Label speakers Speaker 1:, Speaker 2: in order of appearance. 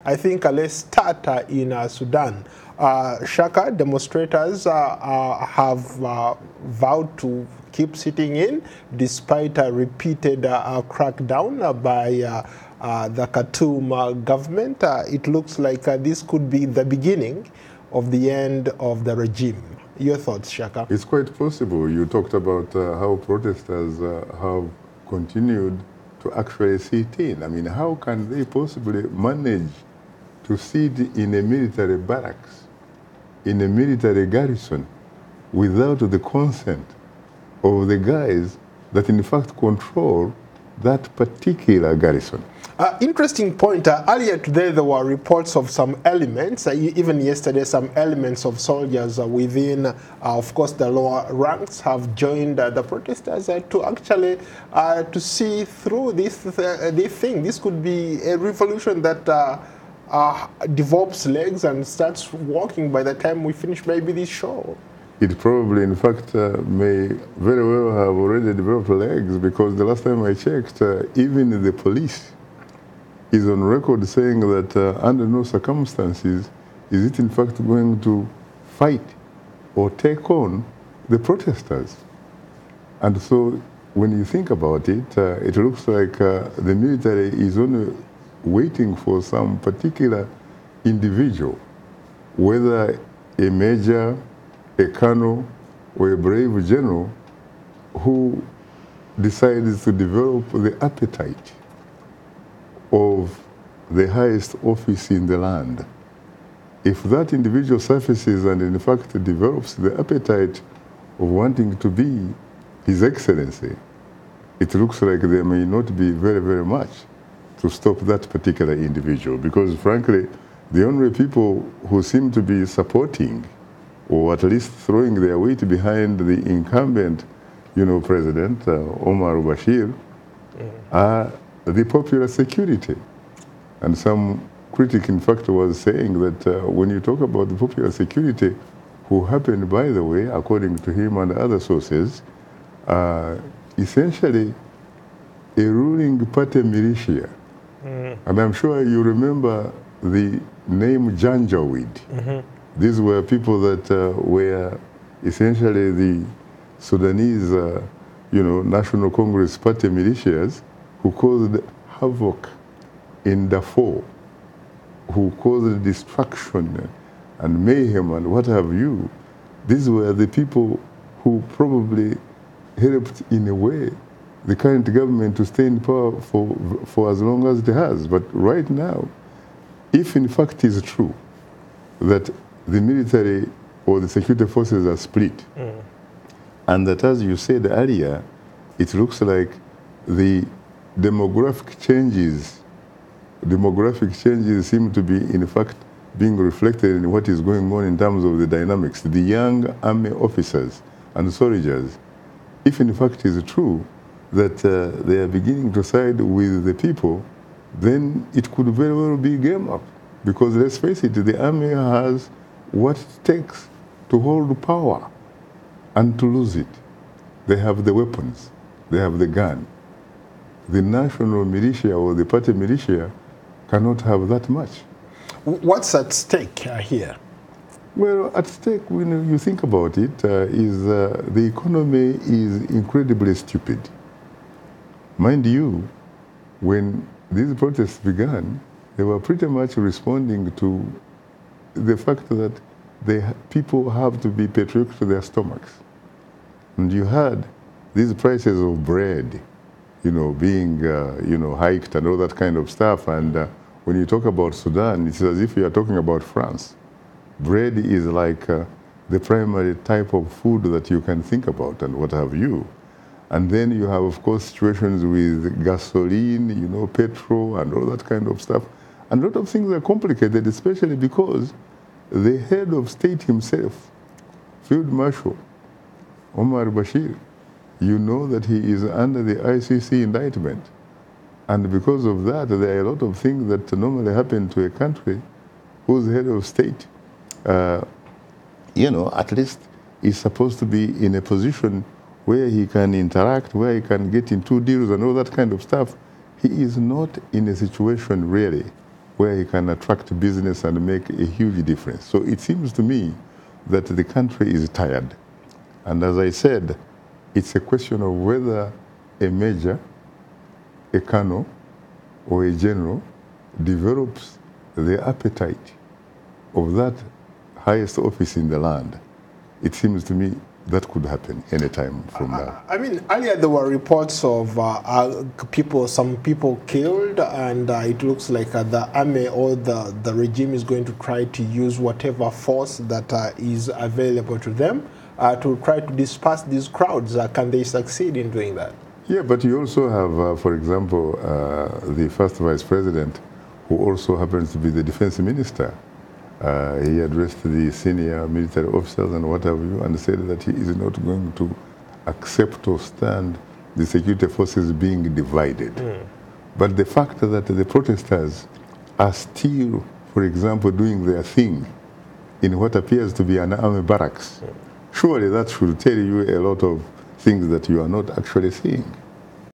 Speaker 1: I think let's start in Sudan. Shaka, demonstrators have vowed to keep sitting in despite a repeated crackdown by the Khartoum government. It looks like this could be the beginning of the end of the regime. Your thoughts, Shaka?
Speaker 2: It's quite possible. You talked about how protesters have continued to actually sit in. I mean, how can they possibly manage to sit in a military barracks, in a military garrison, without the consent of the guys that in fact control that particular garrison?
Speaker 1: Interesting point. Earlier today, there were reports of some elements, even yesterday, some elements of soldiers within, of course, the lower ranks have joined the protesters to actually to see through this thing. This could be a revolution that develops legs and starts walking by the time we finish maybe this show.
Speaker 2: It probably, in fact, may very well have already developed legs, because the last time I checked, even the police is on record saying that under no circumstances is it in fact going to fight or take on the protesters. And so when you think about it, it looks like the military is only waiting for some particular individual, whether a major, a colonel, or a brave general, who decides to develop the appetite of the highest office in the land. If that individual surfaces and in fact develops the appetite of wanting to be His Excellency, it looks like there may not be very, very much to stop that particular individual, because frankly, the only people who seem to be supporting or at least throwing their weight behind the incumbent, President Omar Al Bashir, are the popular security. And some critic, in fact, was saying that when you talk about the popular security, who happened, by the way, according to him and other sources, essentially a ruling party militia. And I'm sure you remember the name Janjaweed. These were people that were essentially the Sudanese, National Congress Party militias, who caused havoc in Darfur, who caused destruction and mayhem and what have you. These were the people who probably helped, in a way, the current government to stay in power for as long as it has. But right now, if in fact it is true that the military or the security forces are split, and that, as you said earlier, it looks like the demographic changes seem to be, in fact, being reflected in what is going on in terms of the dynamics. The young army officers and soldiers, if in fact it is true that they are beginning to side with the people, then it could very well be game up. Because let's face it, the army has what it takes to hold power and to lose it. They have the weapons, they have the gun. The national militia or the party militia cannot have that much.
Speaker 1: What's at stake here?
Speaker 2: Well, at stake, when you think about it, is the economy is incredibly stupid. Mind you, when these protests began, they were pretty much responding to the fact that people have to be patriotic to their stomachs. And you had these prices of bread, being, hiked and all that kind of stuff. And when you talk about Sudan, it's as if you are talking about France. Bread is like the primary type of food that you can think about and what have you. And then you have, of course, situations with gasoline, petrol and all that kind of stuff. And a lot of things are complicated, especially because the head of state himself, Field Marshal Omar Al Bashir, you know that he is under the ICC indictment. And because of that, there are a lot of things that normally happen to a country whose head of state, at least is supposed to be in a position where he can interact, where he can get into deals and all that kind of stuff. He is not in a situation really where he can attract business and make a huge difference. So it seems to me that the country is tired. And as I said, it's a question of whether a major, a colonel, or a general develops the appetite of that highest office in the land. It seems to me that could happen anytime from now.
Speaker 1: I mean, earlier there were reports of some people killed, and it looks like the army or the regime is going to try to use whatever force that is available to them to try to disperse these crowds. Can they succeed in doing that?
Speaker 2: Yeah, but you also have, for example, the first vice president, who also happens to be the defense minister. He addressed the senior military officers and what have you, and said that he is not going to accept or stand the security forces being divided. But the fact that the protesters are still, for example, doing their thing in what appears to be an army barracks, surely that should tell you a lot of things that you are not actually seeing.